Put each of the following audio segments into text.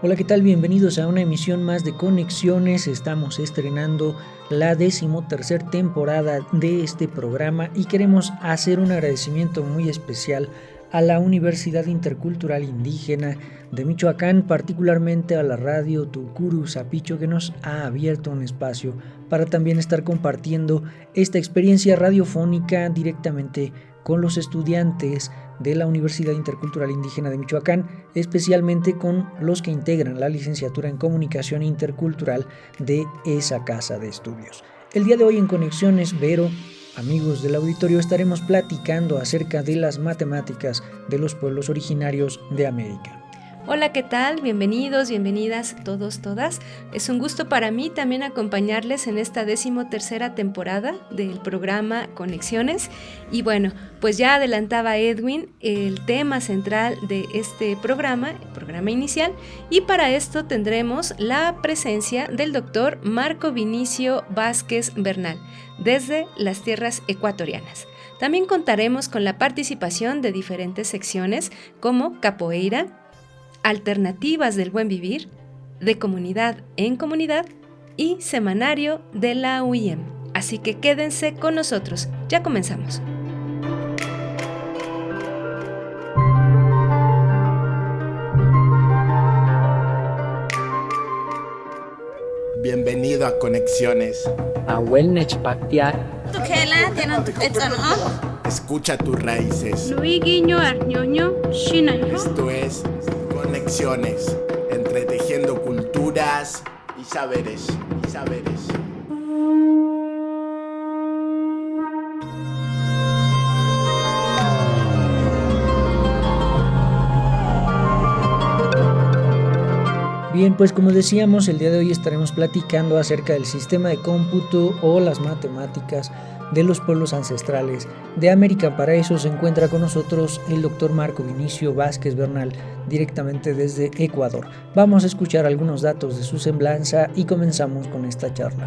Hola, ¿qué tal? Bienvenidos a una emisión más de Conexiones. Estamos estrenando la 13ª temporada de este programa y queremos hacer un agradecimiento muy especial a la Universidad Intercultural Indígena de Michoacán, particularmente a la radio Tucuru Zapicho, que nos ha abierto un espacio para también estar compartiendo esta experiencia radiofónica directamente con los estudiantes de la Universidad Intercultural Indígena de Michoacán, especialmente con los que integran la licenciatura en Comunicación Intercultural de esa casa de estudios. El día de hoy en Conexiones, Vero, amigos del auditorio, estaremos platicando acerca de las matemáticas de los pueblos originarios de América. Hola, ¿qué tal? Bienvenidos, bienvenidas todos, todas. Es un gusto para mí también acompañarles en esta 13ª temporada del programa Conexiones. Y bueno, pues ya adelantaba Edwin el tema central de este programa, el programa inicial, y para esto tendremos la presencia del doctor Marco Vinicio Vázquez Bernal, desde las tierras ecuatorianas. También contaremos con la participación de diferentes secciones como capoeira, alternativas del buen vivir, de comunidad en comunidad y semanario de la UIM. Así que quédense con nosotros, ya comenzamos. Bienvenido a Conexiones. Escucha tus raíces. Esto es Conexiones, entretejiendo culturas y saberes. Bien, pues como decíamos, el día de hoy estaremos platicando acerca del sistema de cómputo o las matemáticas de los pueblos ancestrales de América. Para eso se encuentra con nosotros el doctor Marco Vinicio Vázquez Bernal, directamente desde Ecuador. Vamos a escuchar algunos datos de su semblanza y comenzamos con esta charla.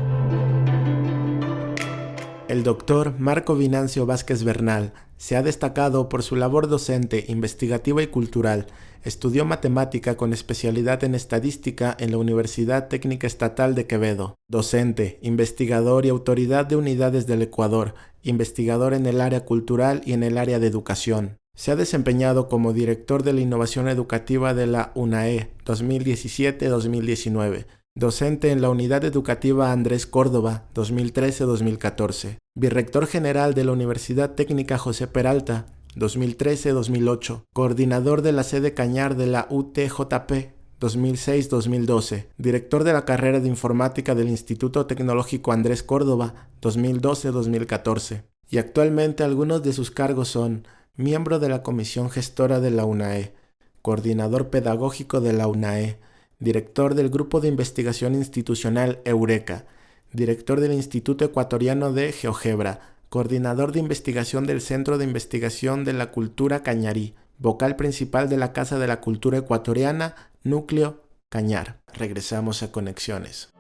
El doctor Marco Venancio Vázquez Bernal se ha destacado por su labor docente, investigativa y cultural. Estudió matemática con especialidad en estadística en la Universidad Técnica Estatal de Quevedo. Docente, investigador y autoridad de unidades del Ecuador, investigador en el área cultural y en el área de educación. Se ha desempeñado como director de la innovación educativa de la UNAE 2017-2019. Docente en la Unidad Educativa Andrés Córdoba, 2013-2014. Vicerrector general de la Universidad Técnica José Peralta, 2013-2008. Coordinador de la sede Cañar de la UTJP, 2006-2012. Director de la carrera de Informática del Instituto Tecnológico Andrés Córdoba, 2012-2014. Y actualmente algunos de sus cargos son miembro de la Comisión Gestora de la UNAE, coordinador pedagógico de la UNAE, director del Grupo de Investigación Institucional Eureka, director del Instituto Ecuatoriano de GeoGebra, coordinador de investigación del Centro de Investigación de la Cultura Cañarí, vocal principal de la Casa de la Cultura Ecuatoriana, Núcleo Cañar. Regresamos a Conexiones.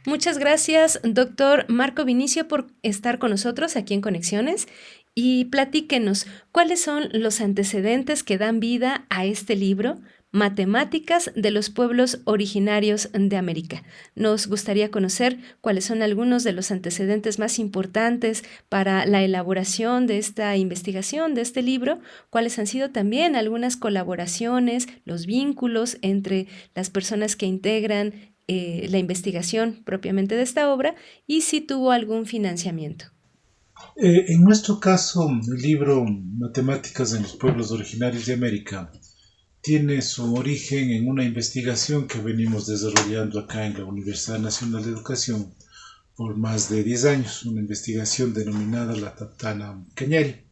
Muchas gracias, doctor Marco Vinicio, por estar con nosotros aquí en Conexiones y platíquenos cuáles son los antecedentes que dan vida a este libro, Matemáticas de los pueblos originarios de América. Nos gustaría conocer cuáles son algunos de los antecedentes más importantes para la elaboración de esta investigación, de este libro, cuáles han sido también algunas colaboraciones, los vínculos entre las personas que integran la investigación propiamente de esta obra y si tuvo algún financiamiento. En nuestro caso, el libro Matemáticas en los pueblos originarios de América tiene su origen en una investigación que venimos desarrollando acá en la Universidad Nacional de Educación por más de 10 años, una investigación denominada la Taptana Cañari,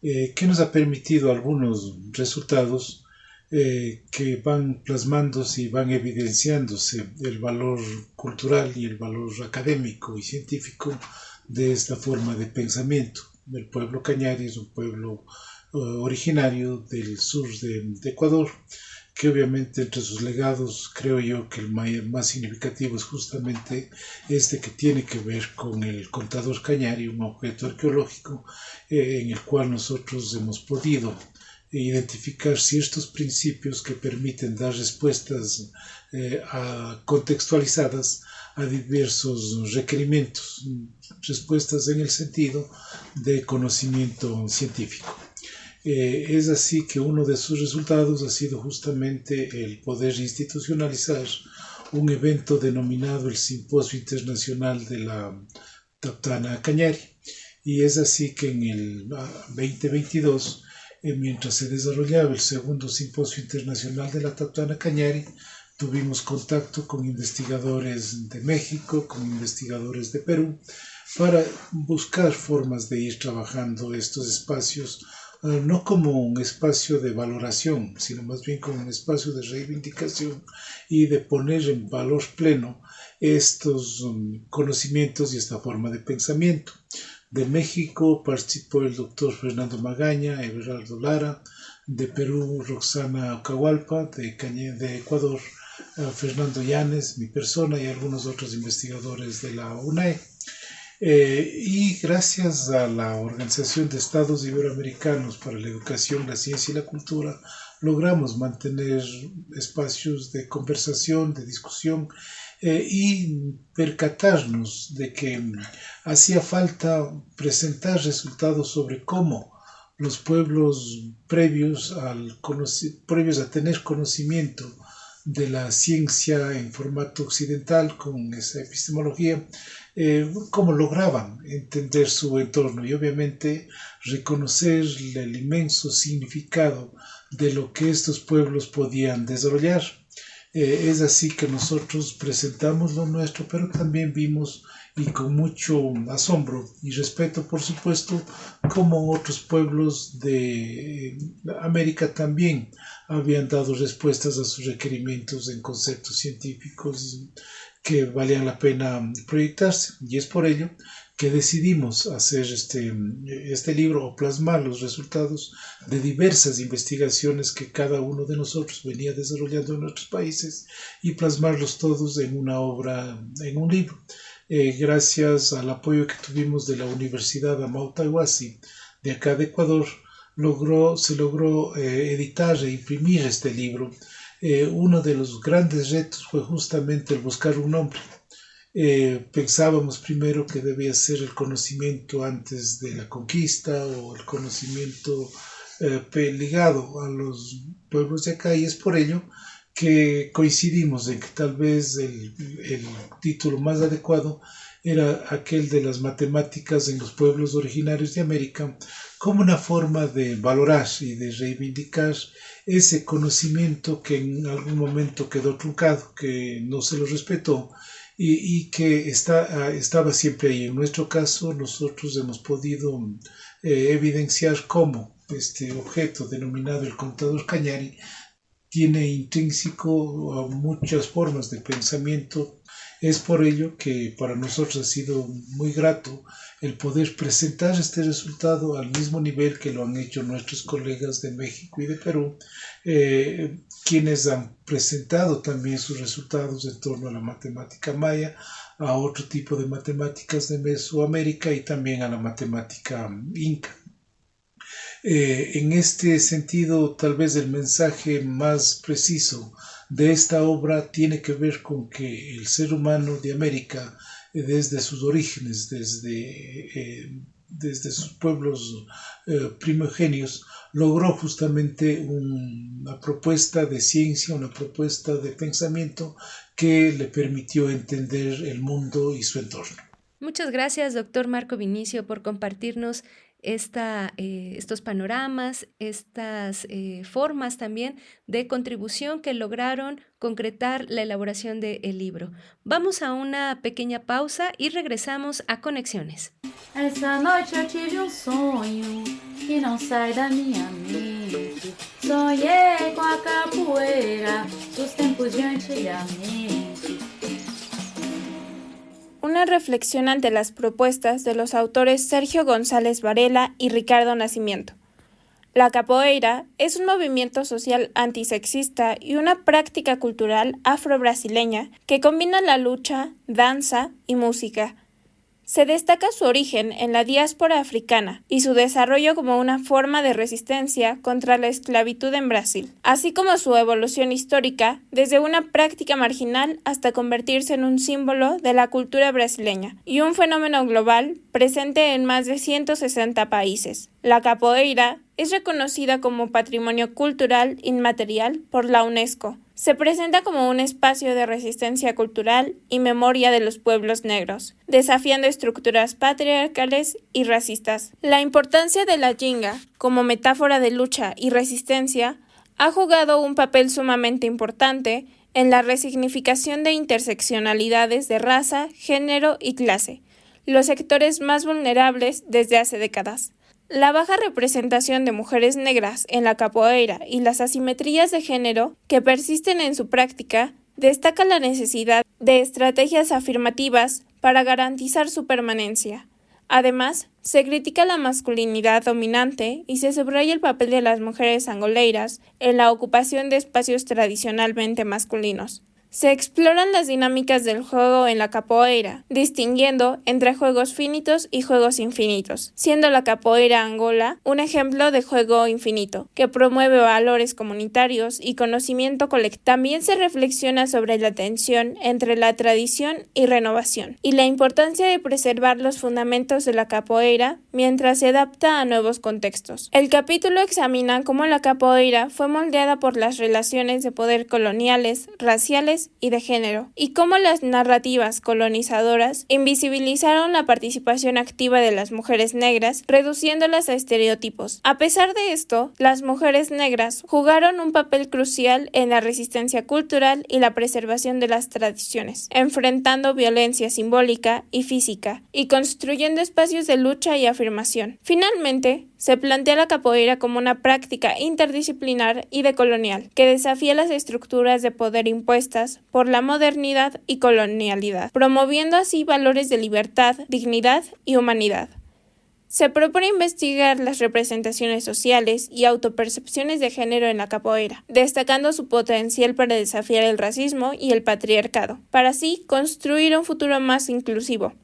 que nos ha permitido algunos resultados que van plasmándose y van evidenciándose el valor cultural y el valor académico y científico de esta forma de pensamiento. El pueblo Cañari es un pueblo originario del sur de Ecuador que obviamente entre sus legados creo yo que el más significativo es justamente este que tiene que ver con el contador Cañari, un objeto arqueológico en el cual nosotros hemos podido identificar ciertos principios que permiten dar respuestas contextualizadas a diversos requerimientos, respuestas en el sentido de conocimiento científico. Es así que uno de sus resultados ha sido justamente el poder institucionalizar un evento denominado el Simposio Internacional de la Taptana Cañari. Y es así que en el 2022, mientras se desarrollaba el segundo Simposio Internacional de la Taptana Cañari, tuvimos contacto con investigadores de México, con investigadores de Perú, para buscar formas de ir trabajando estos espacios, no como un espacio de valoración, sino más bien como un espacio de reivindicación y de poner en valor pleno estos conocimientos y esta forma de pensamiento. De México participó el doctor Fernando Magaña, Everardo Lara; de Perú, Roxana Ocahualpa; de Ecuador, Fernando Llanes, mi persona, y algunos otros investigadores de la UNAE. Y gracias a la Organización de Estados Iberoamericanos para la Educación, la Ciencia y la Cultura, logramos mantener espacios de conversación, de discusión, y percatarnos de que hacía falta presentar resultados sobre cómo los pueblos previos a tener conocimiento de la ciencia en formato occidental, con esa epistemología, cómo lograban entender su entorno y obviamente reconocer el inmenso significado de lo que estos pueblos podían desarrollar. Es así que nosotros presentamos lo nuestro, pero también vimos, y con mucho asombro y respeto, por supuesto, como otros pueblos de América también habían dado respuestas a sus requerimientos en conceptos científicos que valían la pena proyectarse. Y es por ello que decidimos hacer este libro, o plasmar los resultados de diversas investigaciones que cada uno de nosotros venía desarrollando en nuestros países, y plasmarlos todos en una obra, en un libro. Gracias al apoyo que tuvimos de la Universidad Amauta-Huasi de acá de Ecuador, se logró editar e imprimir este libro. Uno de los grandes retos fue justamente el buscar un nombre. Pensábamos primero que debía ser el conocimiento antes de la conquista, o el conocimiento ligado a los pueblos de acá, y es por ello que coincidimos en que tal vez el título más adecuado era aquel de las matemáticas en los pueblos originarios de América, como una forma de valorar y de reivindicar ese conocimiento que en algún momento quedó truncado, que no se lo respetó, y que estaba siempre ahí. En nuestro caso, nosotros hemos podido evidenciar cómo este objeto denominado el contador Cañari tiene intrínseco muchas formas de pensamiento. Es por ello que para nosotros ha sido muy grato el poder presentar este resultado al mismo nivel que lo han hecho nuestros colegas de México y de Perú, quienes han presentado también sus resultados en torno a la matemática maya, a otro tipo de matemáticas de Mesoamérica y también a la matemática inca. En este sentido, tal vez el mensaje más preciso de esta obra tiene que ver con que el ser humano de América, desde sus orígenes, desde sus pueblos primogenios, logró justamente una propuesta de ciencia, una propuesta de pensamiento que le permitió entender el mundo y su entorno. Muchas gracias, doctor Marco Vinicio, por compartirnos estos panoramas, estas formas también de contribución que lograron concretar la elaboración del libro. Vamos a una pequeña pausa y regresamos a Conexiones. Essa noite eu tive sonho que não sai da minha mente. Sonhei com a capoeira dos tempos de antigamente. Una reflexión ante las propuestas de los autores Sergio González Varela y Ricardo Nascimento. La capoeira es un movimiento social antisexista y una práctica cultural afro-brasileña que combina la lucha, danza y música. Se destaca su origen en la diáspora africana y su desarrollo como una forma de resistencia contra la esclavitud en Brasil, así como su evolución histórica desde una práctica marginal hasta convertirse en un símbolo de la cultura brasileña y un fenómeno global presente en más de 160 países. La capoeira es reconocida como Patrimonio Cultural Inmaterial por la UNESCO. Se presenta como un espacio de resistencia cultural y memoria de los pueblos negros, desafiando estructuras patriarcales y racistas. La importancia de la ginga como metáfora de lucha y resistencia ha jugado un papel sumamente importante en la resignificación de interseccionalidades de raza, género y clase, los sectores más vulnerables desde hace décadas. La baja representación de mujeres negras en la capoeira y las asimetrías de género que persisten en su práctica destaca la necesidad de estrategias afirmativas para garantizar su permanencia. Además, se critica la masculinidad dominante y se subraya el papel de las mujeres angoleiras en la ocupación de espacios tradicionalmente masculinos. Se exploran las dinámicas del juego en la capoeira, distinguiendo entre juegos finitos y juegos infinitos, siendo la capoeira Angola un ejemplo de juego infinito, que promueve valores comunitarios y conocimiento colectivo. También se reflexiona sobre la tensión entre la tradición y renovación, y la importancia de preservar los fundamentos de la capoeira mientras se adapta a nuevos contextos. El capítulo examina cómo la capoeira fue moldeada por las relaciones de poder coloniales, raciales y de género, y cómo las narrativas colonizadoras invisibilizaron la participación activa de las mujeres negras, reduciéndolas a estereotipos. A pesar de esto, las mujeres negras jugaron un papel crucial en la resistencia cultural y la preservación de las tradiciones, enfrentando violencia simbólica y física, y construyendo espacios de lucha y afirmación. Finalmente, se plantea la capoeira como una práctica interdisciplinar y decolonial, que desafía las estructuras de poder impuestas por la modernidad y colonialidad, promoviendo así valores de libertad, dignidad y humanidad. Se propone investigar las representaciones sociales y autopercepciones de género en la capoeira, destacando su potencial para desafiar el racismo y el patriarcado, para así construir un futuro más inclusivo.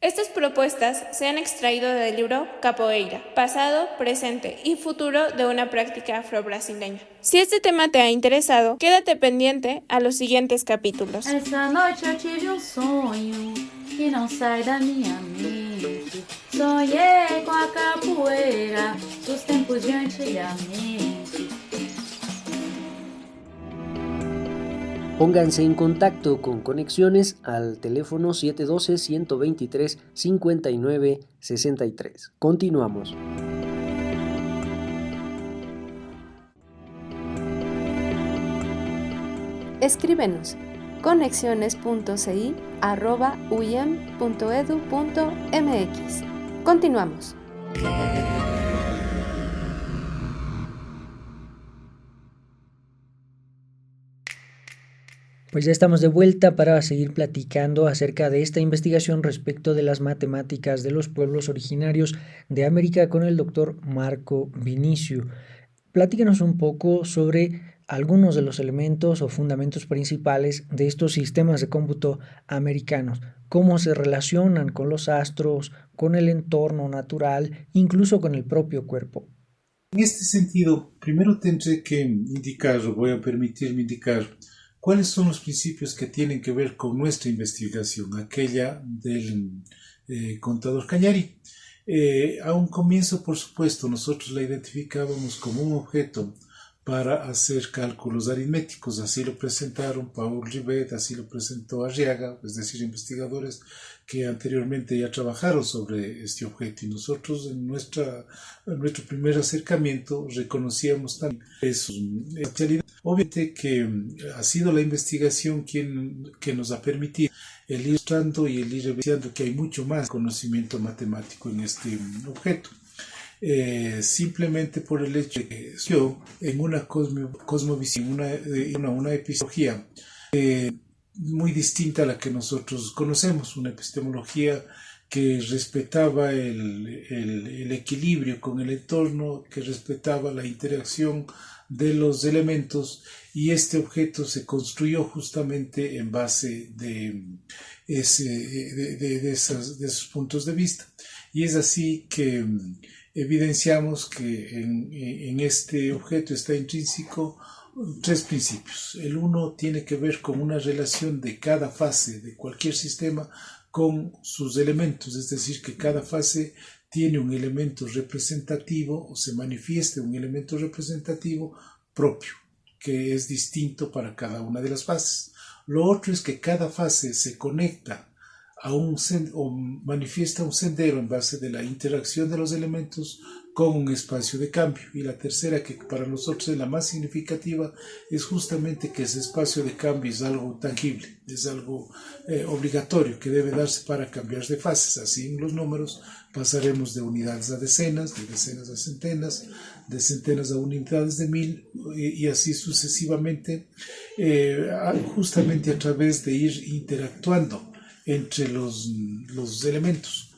Estas propuestas se han extraído del libro Capoeira, pasado, presente y futuro de una práctica afro-brasileña. Si este tema te ha interesado, quédate pendiente a los siguientes capítulos. Essa noite eu tive sonho que não sai da minha mente. Sonhei com a capoeira dos tempos de antigamente. Pónganse en contacto con Conexiones al teléfono 712-123-5963. Continuamos. Escríbenos conexiones.ci@uyem.edu.mx. Continuamos. Pues ya estamos de vuelta para seguir platicando acerca de esta investigación respecto de las matemáticas de los pueblos originarios de América con el doctor Marco Vinicio. Platícanos un poco sobre algunos de los elementos o fundamentos principales de estos sistemas de cómputo americanos, cómo se relacionan con los astros, con el entorno natural, incluso con el propio cuerpo. En este sentido, primero tendré que indicar, o voy a permitirme indicar, cuáles son los principios que tienen que ver con nuestra investigación, aquella del contador Cañari. A un comienzo, por supuesto, nosotros la identificábamos como un objeto para hacer cálculos aritméticos, así lo presentaron Paul Rivet, así lo presentó Arriaga, es decir, investigadores que anteriormente ya trabajaron sobre este objeto, y nosotros en nuestro primer acercamiento reconocíamos también eso. En realidad, obviamente que ha sido la investigación que nos ha permitido el ir mostrando y el ir evidenciando que hay mucho más conocimiento matemático en este objeto. Simplemente por el hecho de que yo en una cosmovisión, una epistemología muy distinta a la que nosotros conocemos, una epistemología que respetaba el equilibrio con el entorno, que respetaba la interacción de los elementos, y este objeto se construyó justamente en base de esos puntos de vista. Y es así que evidenciamos que en este objeto está intrínseco tres principios. El uno tiene que ver con una relación de cada fase de cualquier sistema con sus elementos, es decir, que cada fase tiene un elemento representativo o se manifiesta un elemento representativo propio, que es distinto para cada una de las fases. Lo otro es que cada fase se conecta o manifiesta un sendero en base de la interacción de los elementos con un espacio de cambio. Y la tercera, que para nosotros es la más significativa, es justamente que ese espacio de cambio es algo tangible, es algo obligatorio que debe darse para cambiar de fases. Así en los números pasaremos de unidades a decenas, de decenas a centenas, de centenas a unidades de 1000 y así sucesivamente, justamente a través de ir interactuando entre los elementos.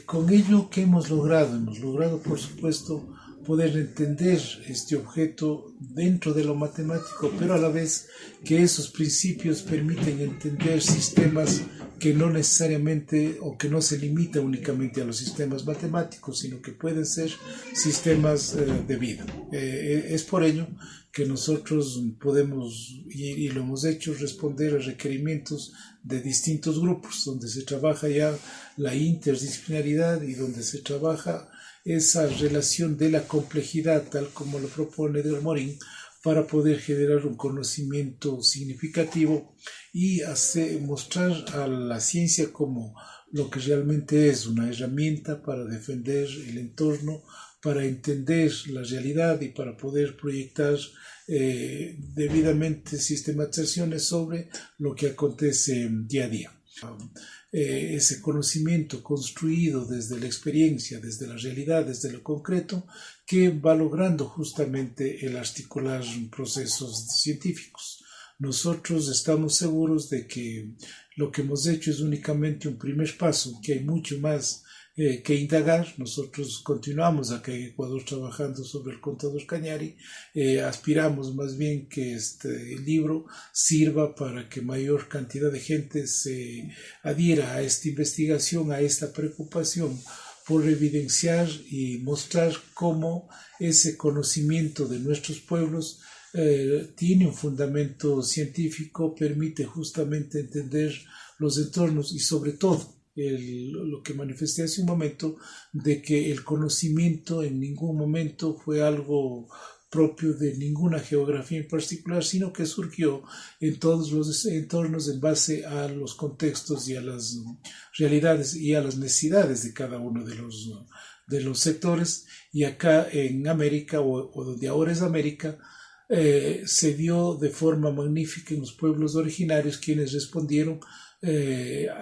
Con ello, ¿qué hemos logrado? Hemos logrado, por supuesto, poder entender este objeto dentro de lo matemático, pero a la vez que esos principios permiten entender sistemas que no necesariamente o que no se limita únicamente a los sistemas matemáticos, sino que pueden ser sistemas de vida. Es por ello que nosotros podemos, y lo hemos hecho, responder a requerimientos de distintos grupos, donde se trabaja ya la interdisciplinaridad y donde se trabaja esa relación de la complejidad, tal como lo propone Del Morín, para poder generar un conocimiento significativo y mostrar a la ciencia como lo que realmente es, una herramienta para defender el entorno, para entender la realidad y para poder proyectar debidamente sistematizaciones sobre lo que acontece día a día. Ese conocimiento construido desde la experiencia, desde la realidad, desde lo concreto, que va logrando justamente el articular procesos científicos. Nosotros estamos seguros de que lo que hemos hecho es únicamente un primer paso, que hay mucho más que indagar. Nosotros continuamos acá en Ecuador trabajando sobre el contador Cañari. Aspiramos más bien que este libro sirva para que mayor cantidad de gente se adhiera a esta investigación, a esta preocupación por evidenciar y mostrar cómo ese conocimiento de nuestros pueblos tiene un fundamento científico, permite justamente entender los entornos y sobre todo lo que manifesté hace un momento, de que el conocimiento en ningún momento fue algo propio de ninguna geografía en particular, sino que surgió en todos los entornos en base a los contextos y a las realidades y a las necesidades de cada uno de los sectores. Y acá en América, o donde ahora es América, se dio de forma magnífica en los pueblos originarios, quienes respondieron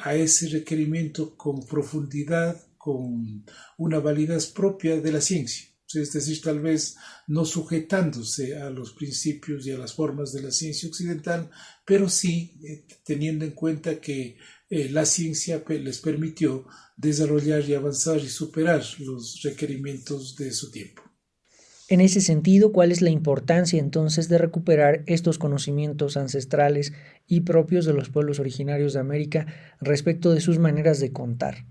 a ese requerimiento con profundidad, con una validez propia de la ciencia. Es decir, tal vez no sujetándose a los principios y a las formas de la ciencia occidental, pero sí teniendo en cuenta que la ciencia les permitió desarrollar y avanzar y superar los requerimientos de su tiempo. En ese sentido, ¿cuál es la importancia entonces de recuperar estos conocimientos ancestrales y propios de los pueblos originarios de América respecto de sus maneras de contar?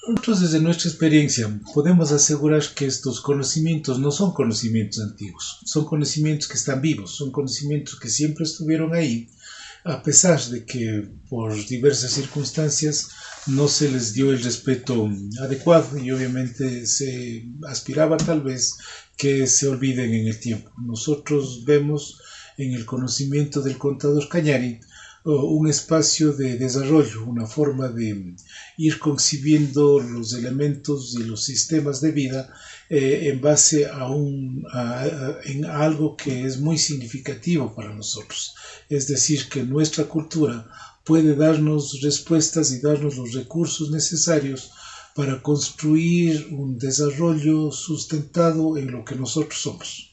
Nosotros, desde nuestra experiencia, podemos asegurar que estos conocimientos no son conocimientos antiguos, son conocimientos que están vivos, son conocimientos que siempre estuvieron ahí, a pesar de que por diversas circunstancias no se les dio el respeto adecuado y obviamente se aspiraba tal vez que se olviden en el tiempo. Nosotros vemos en el conocimiento del contador Cañari un espacio de desarrollo, una forma de ir concibiendo los elementos y los sistemas de vida en base en algo que es muy significativo para nosotros. Es decir, que nuestra cultura puede darnos respuestas y darnos los recursos necesarios para construir un desarrollo sustentado en lo que nosotros somos.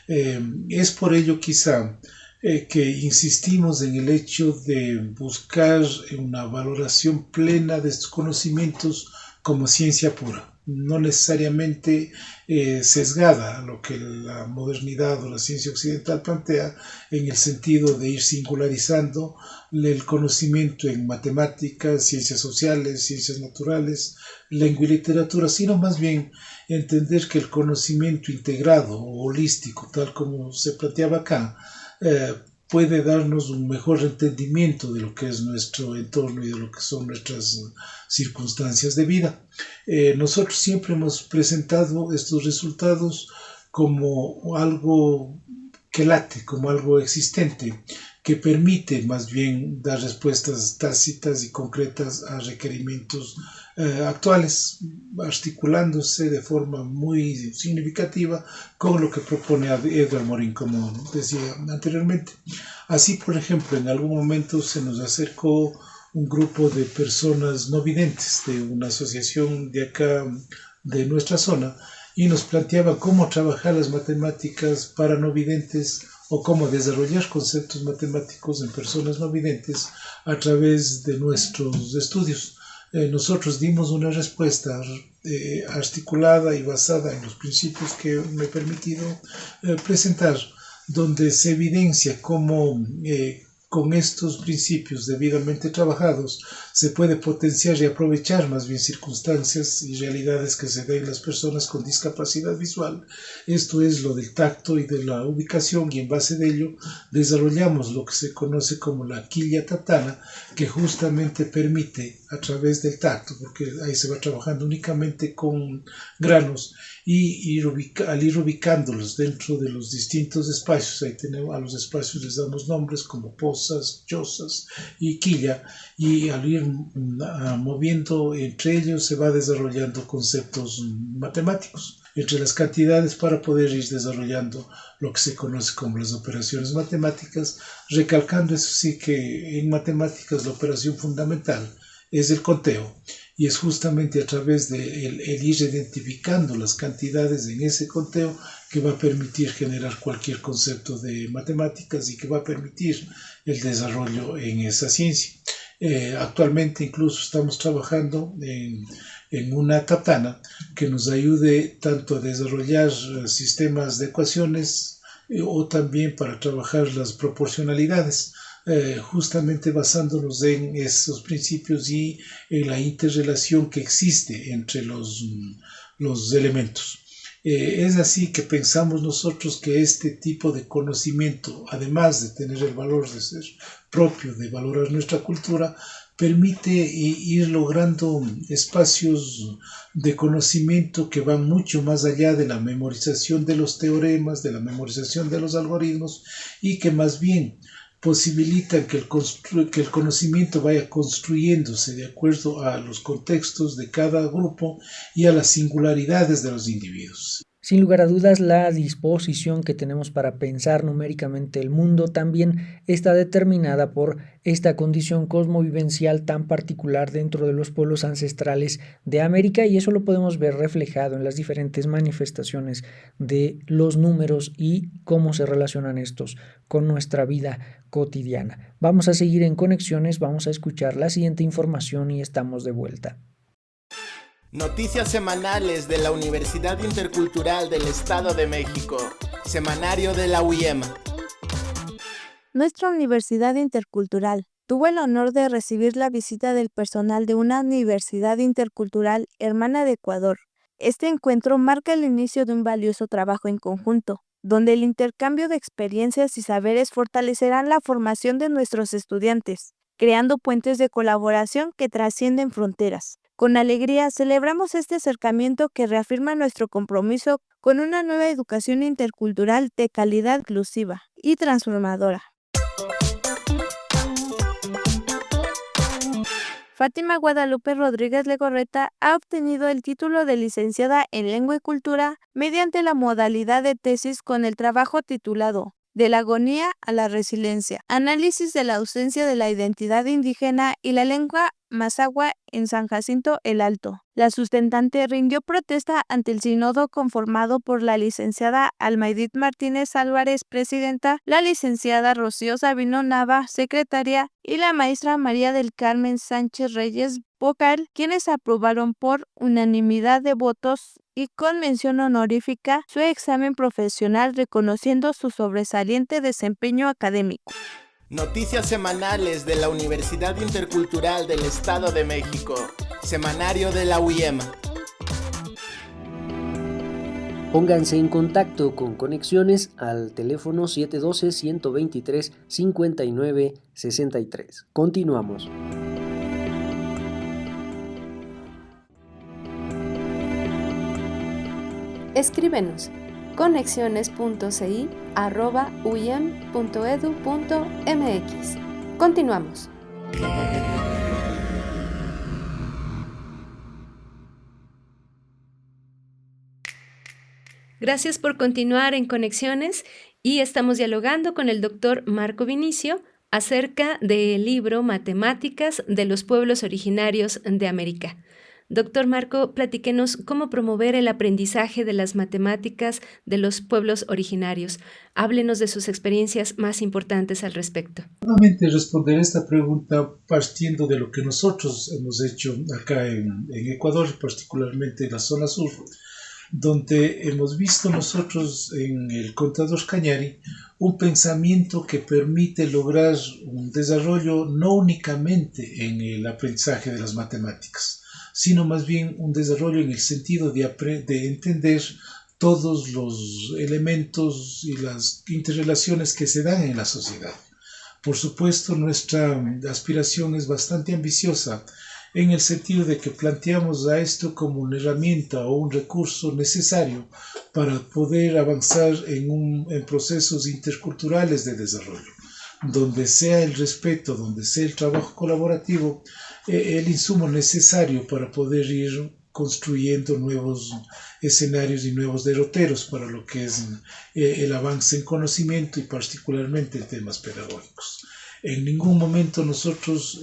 Es por ello quizá que insistimos en el hecho de buscar una valoración plena de estos conocimientos como ciencia pura, no necesariamente sesgada a lo que la modernidad o la ciencia occidental plantea, en el sentido de ir singularizando el conocimiento en matemáticas, ciencias sociales, ciencias naturales, lengua y literatura, sino más bien entender que el conocimiento integrado o holístico, tal como se planteaba acá, puede darnos un mejor entendimiento de lo que es nuestro entorno y de lo que son nuestras circunstancias de vida. Nosotros siempre hemos presentado estos resultados como algo que late, como algo existente, que permite más bien dar respuestas tácitas y concretas a requerimientos actuales, articulándose de forma muy significativa con lo que propone Edgar Morin, como decía anteriormente. Así, por ejemplo, en algún momento se nos acercó un grupo de personas no videntes de una asociación de acá, de nuestra zona, y nos planteaba cómo trabajar las matemáticas para no videntes o cómo desarrollar conceptos matemáticos en personas no videntes a través de nuestros estudios. Nosotros dimos una respuesta articulada y basada en los principios que me he permitido presentar, donde se evidencia cómo con estos principios debidamente trabajados se puede potenciar y aprovechar más bien circunstancias y realidades que se den en las personas con discapacidad visual. Esto es lo del tacto y de la ubicación, y en base de ello desarrollamos lo que se conoce como la quilla taptana, que justamente permite a través del tacto, porque ahí se va trabajando únicamente con granos, y al ir ubicándolos dentro de los distintos espacios, ahí tenemos, a los espacios les damos nombres como pozas, chozas y quilla, y al ir moviendo entre ellos se va desarrollando conceptos matemáticos entre las cantidades para poder ir desarrollando lo que se conoce como las operaciones matemáticas, recalcando eso sí que en matemáticas la operación fundamental es el conteo, y es justamente a través de el ir identificando las cantidades en ese conteo que va a permitir generar cualquier concepto de matemáticas y que va a permitir el desarrollo en esa ciencia. Actualmente incluso estamos trabajando en una taptana que nos ayude tanto a desarrollar sistemas de ecuaciones o también para trabajar las proporcionalidades, justamente basándonos en esos principios y en la interrelación que existe entre los elementos. Es así que pensamos nosotros que este tipo de conocimiento, además de tener el valor de ser propio, de valorar nuestra cultura, permite ir logrando espacios de conocimiento que van mucho más allá de la memorización de los teoremas, de la memorización de los algoritmos, y que más bien posibilitan que el conocimiento vaya construyéndose de acuerdo a los contextos de cada grupo y a las singularidades de los individuos. Sin lugar a dudas, la disposición que tenemos para pensar numéricamente el mundo también está determinada por esta condición cosmovivencial tan particular dentro de los pueblos ancestrales de América, y eso lo podemos ver reflejado en las diferentes manifestaciones de los números y cómo se relacionan estos con nuestra vida cotidiana. Vamos a seguir en Conexiones, vamos a escuchar la siguiente información y estamos de vuelta. Noticias semanales de la Universidad Intercultural del Estado de México. Semanario de la UIEM. Nuestra Universidad Intercultural tuvo el honor de recibir la visita del personal de una universidad intercultural hermana de Ecuador. Este encuentro marca el inicio de un valioso trabajo en conjunto, donde el intercambio de experiencias y saberes fortalecerán la formación de nuestros estudiantes, creando puentes de colaboración que trascienden fronteras. Con alegría celebramos este acercamiento que reafirma nuestro compromiso con una nueva educación intercultural de calidad inclusiva y transformadora. Fátima Guadalupe Rodríguez Legorreta ha obtenido el título de licenciada en Lengua y Cultura mediante la modalidad de tesis con el trabajo titulado de la agonía a la resiliencia, análisis de la ausencia de la identidad indígena y la lengua mazahua en San Jacinto el Alto. La sustentante rindió protesta ante el sínodo conformado por la licenciada Alma Edith Martínez Álvarez, presidenta, la licenciada Rocío Sabino Nava, secretaria, y la maestra María del Carmen Sánchez Reyes, vocal, quienes aprobaron por unanimidad de votos y con mención honorífica su examen profesional, reconociendo su sobresaliente desempeño académico. Noticias semanales de la Universidad Intercultural del Estado de México. Semanario de la UIEM. Pónganse en contacto con Conexiones al teléfono 712-123-5963. Continuamos. Escríbenos conexiones.ci@uiem.edu.mx. Continuamos. Gracias por continuar en Conexiones y estamos dialogando con el doctor Marco Vinicio acerca del libro Matemáticas de los Pueblos Originarios de América. Doctor Marco, platíquenos cómo promover el aprendizaje de las matemáticas de los pueblos originarios. Háblenos de sus experiencias más importantes al respecto. Nuevamente responderé esta pregunta partiendo de lo que nosotros hemos hecho acá en Ecuador, particularmente en la zona sur, donde hemos visto nosotros en el contador Cañari un pensamiento que permite lograr un desarrollo no únicamente en el aprendizaje de las matemáticas, sino más bien un desarrollo en el sentido de entender todos los elementos y las interrelaciones que se dan en la sociedad. Por supuesto, nuestra aspiración es bastante ambiciosa en el sentido de que planteamos a esto como una herramienta o un recurso necesario para poder avanzar en procesos interculturales de desarrollo, donde sea el respeto, donde sea el trabajo colaborativo, el insumo necesario para poder ir construyendo nuevos escenarios y nuevos derroteros para lo que es el avance en conocimiento y particularmente en temas pedagógicos. En ningún momento nosotros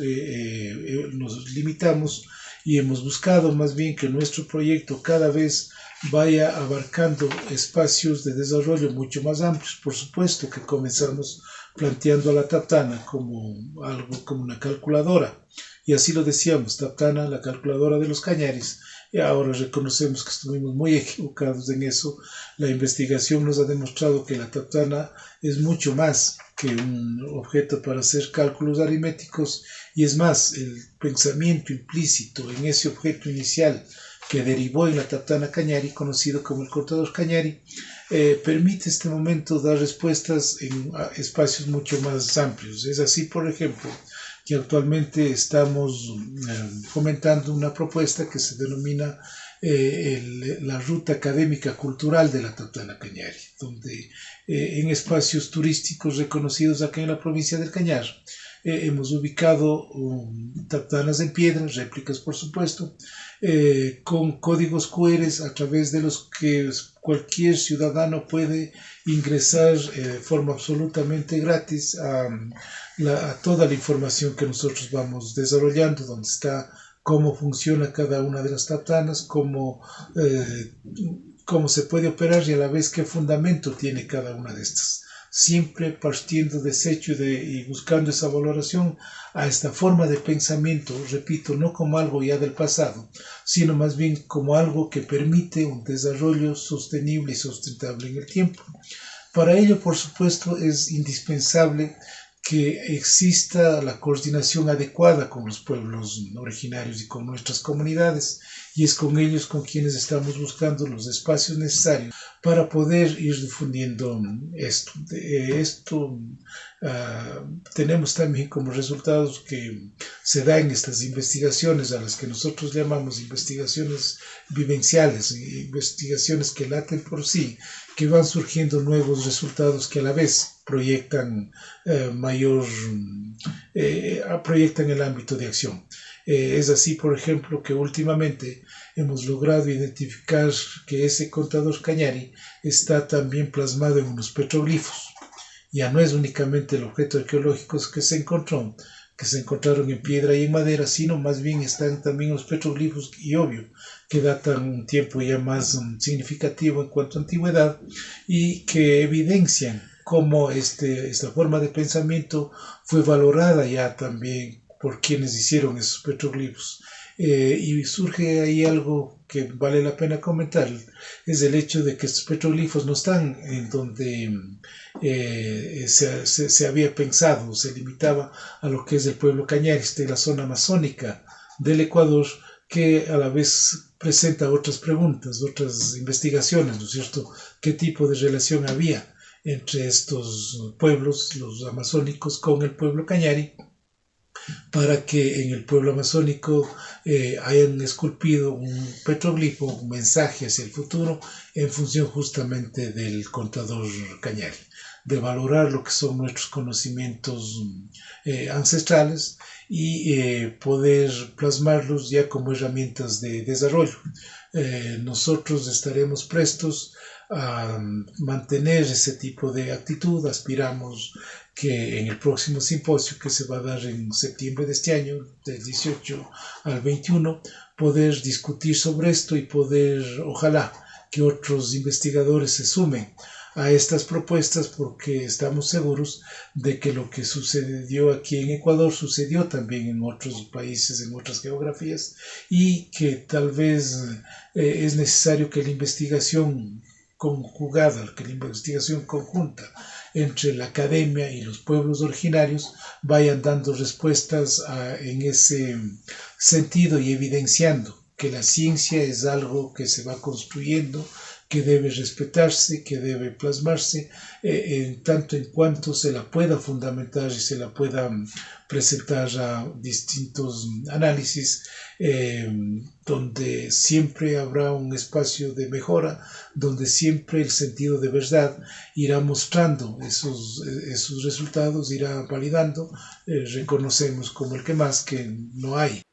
nos limitamos y hemos buscado más bien que nuestro proyecto cada vez vaya abarcando espacios de desarrollo mucho más amplios. Por supuesto que comenzamos planteando a la Taptana como algo como una calculadora, y así lo decíamos, Taptana, la calculadora de los Cañaris, y ahora reconocemos que estuvimos muy equivocados en eso. La investigación nos ha demostrado que la Taptana es mucho más que un objeto para hacer cálculos aritméticos, y es más, el pensamiento implícito en ese objeto inicial que derivó en la Taptana Cañari, conocido como el contador Cañari, permite este momento dar respuestas en espacios mucho más amplios. Es así, por ejemplo, que actualmente estamos fomentando una propuesta que se denomina la ruta académica cultural de la Taptana Cañari, donde en espacios turísticos reconocidos acá en la provincia del Cañar hemos ubicado taptanas en piedra, réplicas por supuesto, con códigos QR a través de los que cualquier ciudadano puede ingresar de forma absolutamente gratis a toda la información que nosotros vamos desarrollando, donde está cómo funciona cada una de las taptanas, cómo se puede operar y a la vez qué fundamento tiene cada una de estas. Siempre partiendo de ese hecho y buscando esa valoración a esta forma de pensamiento, repito, no como algo ya del pasado, sino más bien como algo que permite un desarrollo sostenible y sustentable en el tiempo. Para ello, por supuesto, es indispensable que exista la coordinación adecuada con los pueblos originarios y con nuestras comunidades, y es con ellos con quienes estamos buscando los espacios necesarios para poder ir difundiendo esto. Tenemos también como resultados que se dan en estas investigaciones, a las que nosotros llamamos investigaciones vivenciales, investigaciones que laten por sí, que van surgiendo nuevos resultados que a la vez proyectan proyectan el ámbito de acción. Es así, por ejemplo, que últimamente hemos logrado identificar que ese contador Cañari está también plasmado en unos petroglifos. Ya no es únicamente el objeto arqueológico que se encontraron en piedra y en madera, sino más bien están también los petroglifos, y obvio, que datan un tiempo ya más significativo en cuanto a antigüedad y que evidencian cómo esta forma de pensamiento fue valorada ya también por quienes hicieron esos petroglifos. Y surge ahí algo que vale la pena comentar, es el hecho de que estos petroglifos no están en donde se había pensado, se limitaba a lo que es el pueblo Cañaris de la zona amazónica del Ecuador, que a la vez presenta otras preguntas, otras investigaciones, ¿no es cierto? ¿Qué tipo de relación había entre estos pueblos, los amazónicos, con el pueblo Cañari, para que en el pueblo amazónico hayan esculpido un petroglifo, un mensaje hacia el futuro, en función justamente del contador Cañari, de valorar lo que son nuestros conocimientos ancestrales y poder plasmarlos ya como herramientas de desarrollo. Nosotros estaremos prestos a mantener ese tipo de actitud. Aspiramos que en el próximo simposio, que se va a dar en septiembre de este año, del 18 al 21, poder discutir sobre esto y poder, ojalá, que otros investigadores se sumen a estas propuestas, porque estamos seguros de que lo que sucedió aquí en Ecuador sucedió también en otros países, en otras geografías, y que tal vez es necesario que la investigación conjugada, que la investigación conjunta entre la academia y los pueblos originarios vayan dando respuestas en ese sentido y evidenciando que la ciencia es algo que se va construyendo, que debe respetarse, que debe plasmarse, en tanto en cuanto se la pueda fundamentar y se la pueda presentar a distintos análisis, donde siempre habrá un espacio de mejora, donde siempre el sentido de verdad irá mostrando esos resultados, irá validando, reconocemos como el que más, que no hay.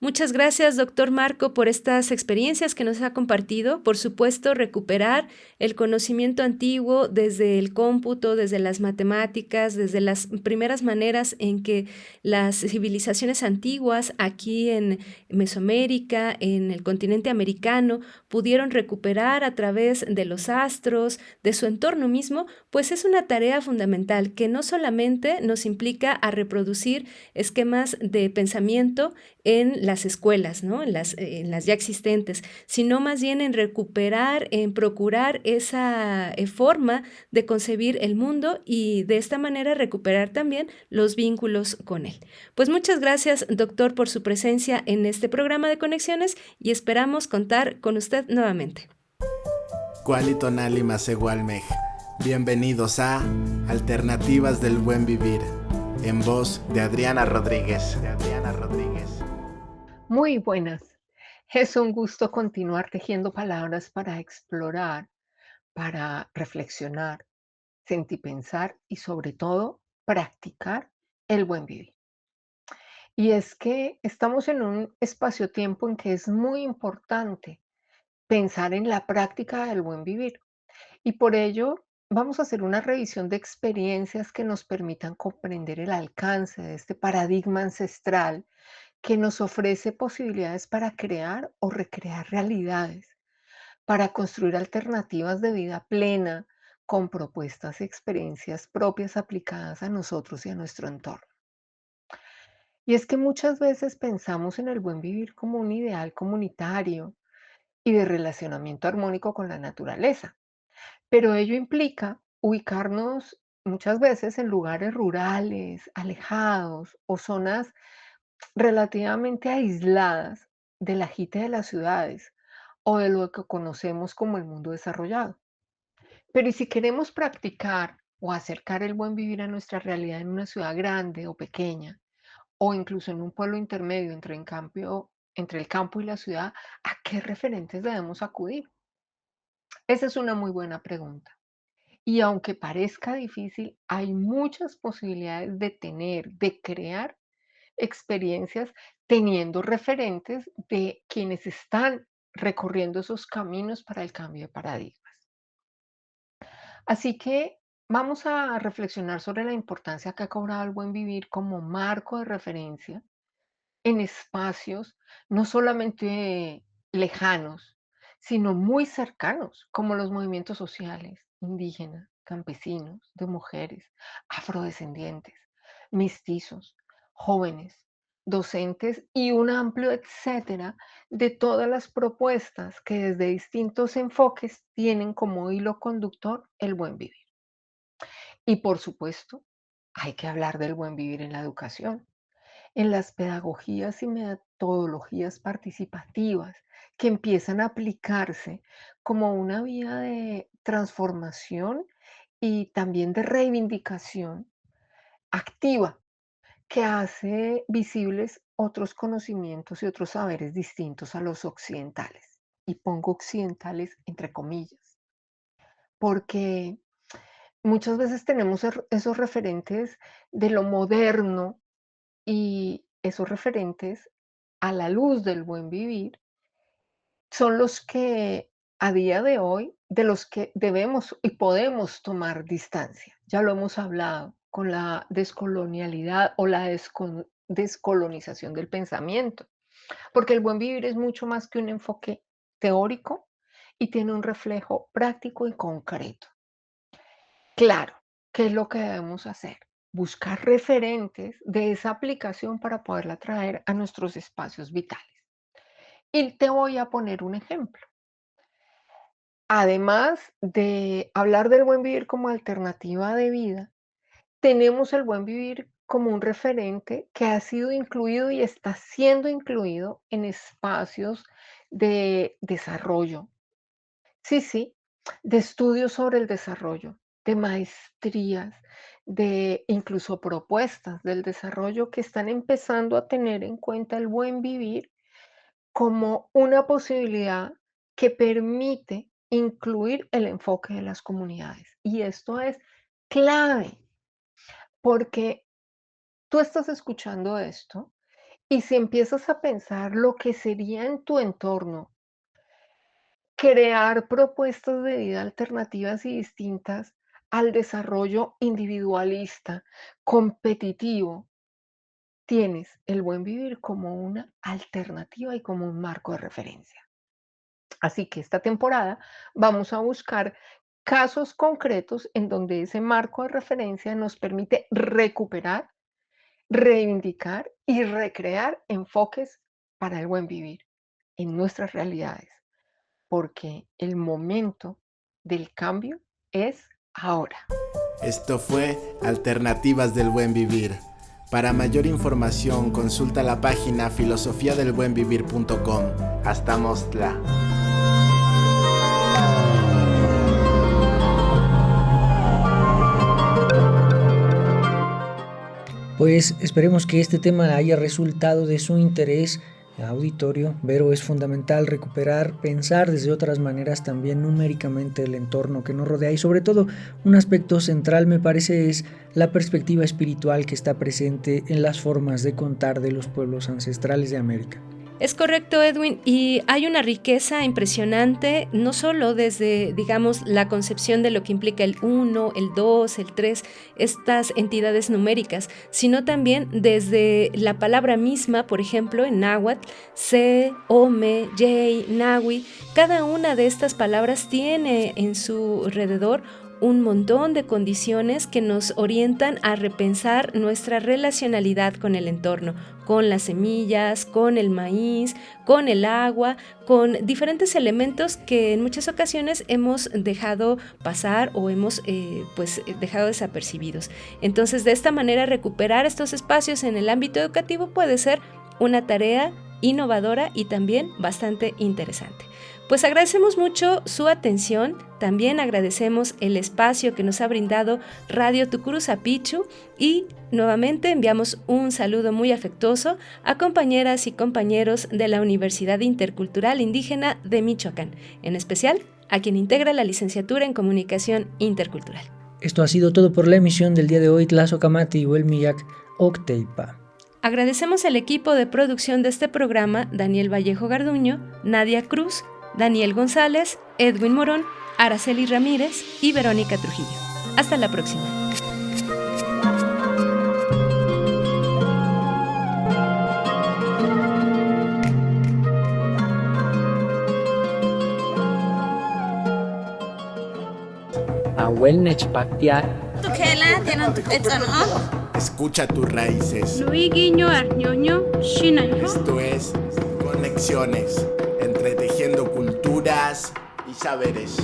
Muchas gracias, doctor Marco, por estas experiencias que nos ha compartido. Por supuesto, recuperar el conocimiento antiguo desde el cómputo, desde las matemáticas, desde las primeras maneras en que las civilizaciones antiguas aquí en Mesoamérica, en el continente americano, pudieron recuperar a través de los astros, de su entorno mismo, pues es una tarea fundamental que no solamente nos implica a reproducir esquemas de pensamiento en las escuelas, ¿no? En las ya existentes, sino más bien en recuperar, en procurar esa forma de concebir el mundo y de esta manera recuperar también los vínculos con él. Pues muchas gracias, doctor, por su presencia en este programa de Conexiones y esperamos contar con usted nuevamente. Cualitonali Masegualmej. Bienvenidos a Alternativas del Buen Vivir, en voz de Adriana Rodríguez. Muy buenas. Es un gusto continuar tejiendo palabras para explorar, para reflexionar, sentipensar y sobre todo practicar el buen vivir. Y es que estamos en un espacio-tiempo en que es muy importante pensar en la práctica del buen vivir. Y por ello vamos a hacer una revisión de experiencias que nos permitan comprender el alcance de este paradigma ancestral que nos ofrece posibilidades para crear o recrear realidades, para construir alternativas de vida plena con propuestas y experiencias propias aplicadas a nosotros y a nuestro entorno. Y es que muchas veces pensamos en el buen vivir como un ideal comunitario y de relacionamiento armónico con la naturaleza, pero ello implica ubicarnos muchas veces en lugares rurales, alejados o zonas relativamente aisladas del agite de las ciudades o de lo que conocemos como el mundo desarrollado. Pero ¿y si queremos practicar o acercar el buen vivir a nuestra realidad en una ciudad grande o pequeña, o incluso en un pueblo intermedio entre el campo y la ciudad, ¿a qué referentes debemos acudir? Esa es una muy buena pregunta. Y aunque parezca difícil, hay muchas posibilidades de tener, de crear experiencias teniendo referentes de quienes están recorriendo esos caminos para el cambio de paradigmas. Así que vamos a reflexionar sobre la importancia que ha cobrado el buen vivir como marco de referencia en espacios no solamente lejanos, sino muy cercanos, como los movimientos sociales, indígenas, campesinos, de mujeres, afrodescendientes, mestizos, jóvenes, docentes y un amplio etcétera de todas las propuestas que desde distintos enfoques tienen como hilo conductor el buen vivir. Y por supuesto, hay que hablar del buen vivir en la educación, en las pedagogías y metodologías participativas que empiezan a aplicarse como una vía de transformación y también de reivindicación activa que hace visibles otros conocimientos y otros saberes distintos a los occidentales. Y pongo occidentales entre comillas, porque muchas veces tenemos esos referentes de lo moderno y esos referentes a la luz del buen vivir son los que a día de hoy de los que debemos y podemos tomar distancia. Ya lo hemos hablado con la descolonialidad o la descolonización del pensamiento, porque el buen vivir es mucho más que un enfoque teórico y tiene un reflejo práctico y concreto. Claro, ¿qué es lo que debemos hacer? Buscar referentes de esa aplicación para poderla traer a nuestros espacios vitales. Y te voy a poner un ejemplo. Además de hablar del buen vivir como alternativa de vida, tenemos el buen vivir como un referente que ha sido incluido y está siendo incluido en espacios de desarrollo. Sí, sí, de estudios sobre el desarrollo, de maestrías, de incluso propuestas del desarrollo que están empezando a tener en cuenta el buen vivir como una posibilidad que permite incluir el enfoque de las comunidades. Y esto es clave, porque tú estás escuchando esto y si empiezas a pensar lo que sería en tu entorno, crear propuestas de vida alternativas y distintas al desarrollo individualista, competitivo, tienes el buen vivir como una alternativa y como un marco de referencia. Así que esta temporada vamos a buscar casos concretos en donde ese marco de referencia nos permite recuperar, reivindicar y recrear enfoques para el buen vivir en nuestras realidades, porque el momento del cambio es ahora. Esto fue Alternativas del Buen Vivir. Para mayor información, consulta la página filosofiadelbuenvivir.com. Hasta Mostla. Pues esperemos que este tema haya resultado de su interés, auditorio. Pero es fundamental recuperar, pensar desde otras maneras también numéricamente el entorno que nos rodea, y sobre todo un aspecto central me parece es la perspectiva espiritual que está presente en las formas de contar de los pueblos ancestrales de América. Es correcto, Edwin, y hay una riqueza impresionante, no solo desde, digamos, la concepción de lo que implica el 1, el 2, el 3, estas entidades numéricas, sino también desde la palabra misma, por ejemplo, en náhuatl, se, ome, yei, nahui. Cada una de estas palabras tiene en su alrededor un montón de condiciones que nos orientan a repensar nuestra relacionalidad con el entorno, con las semillas, con el maíz, con el agua, con diferentes elementos que en muchas ocasiones hemos dejado pasar o hemos dejado desapercibidos. Entonces, de esta manera, recuperar estos espacios en el ámbito educativo puede ser una tarea innovadora y también bastante interesante. Pues agradecemos mucho su atención, también agradecemos el espacio que nos ha brindado Radio Tucuruza Pichu y nuevamente enviamos un saludo muy afectuoso a compañeras y compañeros de la Universidad Intercultural Indígena de Michoacán, en especial a quien integra la licenciatura en Comunicación Intercultural. Esto ha sido todo por la emisión del día de hoy. Tlazocamati y Huelmillac Octeipa. Agradecemos al equipo de producción de este programa, Daniel Vallejo Garduño, Nadia Cruz, Daniel González, Edwin Morón, Araceli Ramírez y Verónica Trujillo. Hasta la próxima. Nahuel Nechpactia. Escucha tus raíces. Esto es Conexiones, entretejiendo culturas y saberes.